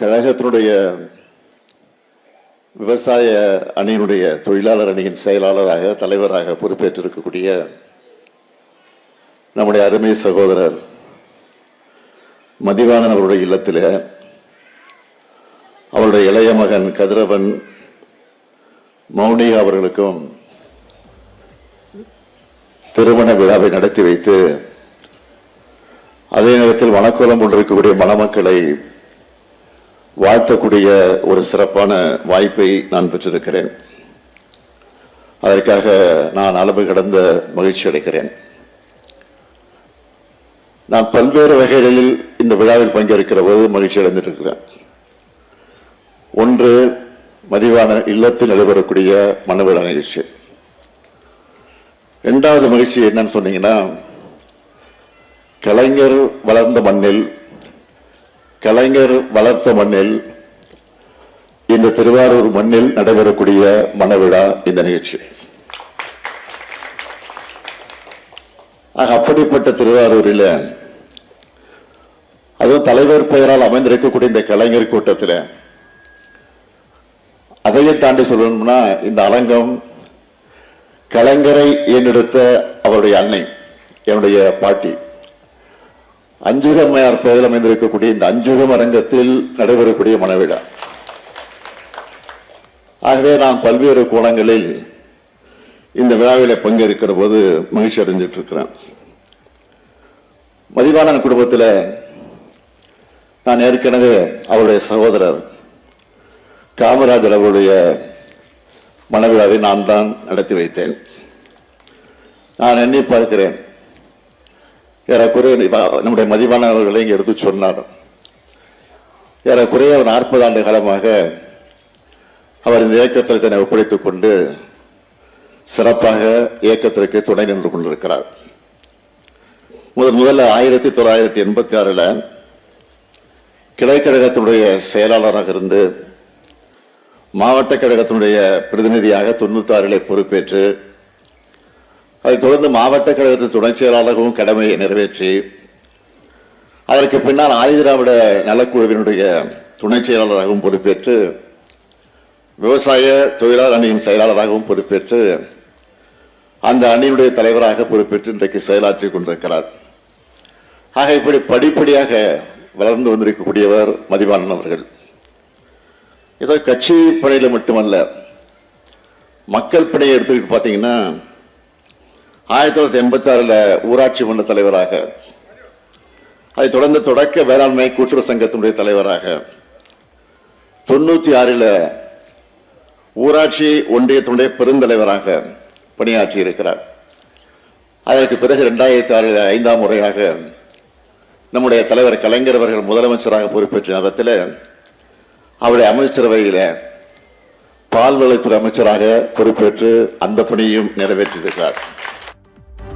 கழகத்தினுடைய விவசாய அணியினுடைய தொழிலாளர் அணியின் செயலாளராக தலைவராக பொறுப்பேற்றிருக்கக்கூடிய நம்முடைய அருமை சகோதரர் மதிவாணன் அவருடைய இல்லத்தில் அவருடைய இளைய மகன் கதிரவன் மௌனிகா அவர்களுக்கும் திருமண விழாவை நடத்தி வைத்து அதே நேரத்தில் வனக்கோலம் கொண்டிருக்கக்கூடிய மணமக்களை வாழ்த்தக்கூடிய ஒரு சிறப்பான வாய்ப்பை நான் பெற்றிருக்கிறேன். அதற்காக நான் அளவு கடந்த மகிழ்ச்சி அடைகிறேன். நான் பல்வேறு வகைகளில் இந்த விழாவில் பங்கேற்கிற போது மகிழ்ச்சி அடைந்திருக்கிறேன். ஒன்று, மதிவான இல்லத்தில் நடைபெறக்கூடிய மணவிழா நிகழ்ச்சி. இரண்டாவது மகிழ்ச்சி என்னன்னு சொன்னீங்கன்னா, கலைஞர் வளர்ந்த மண்ணில், கலைஞர் வளர்த்த மண்ணில், இந்த திருவாரூர் மண்ணில் நடைபெறக்கூடிய மணவிழா இந்த நிகழ்ச்சி. அப்படிப்பட்ட திருவாரூரில், அதுவும் தலைவர் பெயரால் அமைந்திருக்கக்கூடிய இந்த கலைஞர் கூட்டத்தில், அதையும் தாண்டி சொல்லணும்னா, இந்த அரங்கம் கலைஞரை ஏறெடுத்த அவருடைய அன்னை, என்னுடைய பாட்டி அஞ்சுகம்மையார் பெயரில் அமைந்திருக்கக்கூடிய இந்த அஞ்சுகம் அரங்கத்தில் நடைபெறக்கூடிய மணவிழா. ஆகவே நான் பல்வேறு கோணங்களில் இந்த விழாவில் பங்கேற்கிற போது மகிழ்ச்சி அடைஞ்சிட்டு இருக்கிறேன். மதிவாணன் குடும்பத்தில் நான் ஏற்கனவே அவருடைய சகோதரர் காமராஜர் அவருடைய மணவிழாவை நான் தான் நடத்தி வைத்தேன். நான் எண்ணி பார்க்கிறேன், ஏறக்குறைய நம்முடைய மதிவாணன் அவர்களை இங்கே எடுத்து சொன்னார். ஏறக்குறைய 40 ஆண்டு காலமாக அவர் இந்த இயக்கத்தில் தன்னை ஒப்படைத்துக் கொண்டு சிறப்பாக இயக்கத்திற்கு துணை நின்று கொண்டிருக்கிறார். முதல்ல 1986 கிளைக்கழகத்தினுடைய செயலாளராக இருந்து மாவட்ட கழகத்தினுடைய பிரதிநிதியாக 96 பொறுப்பேற்று, அதைத் தொடர்ந்து மாவட்ட கழகத்தின் துணை செயலாளராகவும் கடமையை நிறைவேற்றி, அதற்கு பின்னால் ஆதிதிராவிட நலக்குழுவினுடைய துணை செயலாளராகவும் பொறுப்பேற்று, விவசாய தொழிலாளர் அணியின் செயலாளராகவும் பொறுப்பேற்று, அந்த அணியினுடைய தலைவராக பொறுப்பேற்று இன்றைக்கு செயலாற்றிக் கொண்டிருக்கிறார். ஆக இப்படி படிப்படியாக வளர்ந்து வந்திருக்கக்கூடியவர் மதிவாணன் அவர்கள். ஏதோ கட்சி பணியில் மட்டுமல்ல, மக்கள் பணியை எடுத்துக்கிட்டு பார்த்தீங்கன்னா, 1986 ஊராட்சி மன்ற தலைவராக, அதைத் தொடர்ந்து தொடக்க வேளாண்மை கூட்டுறவு சங்கத்தினுடைய தலைவராக, 96 ஊராட்சி ஒன்றியத்தினுடைய பெருந்தலைவராக பணியாற்றி இருக்கிறார். அதற்கு பிறகு 2006 5ஆம் முறையாக நம்முடைய தலைவர் கலைஞர் அவர்கள் முதலமைச்சராக பொறுப்பேற்ற நேரத்தில் அவருடைய அமைச்சரவையில் பால்வளத்துறை அமைச்சராக பொறுப்பேற்று அந்த பணியையும் நிறைவேற்றியிருக்கிறார்.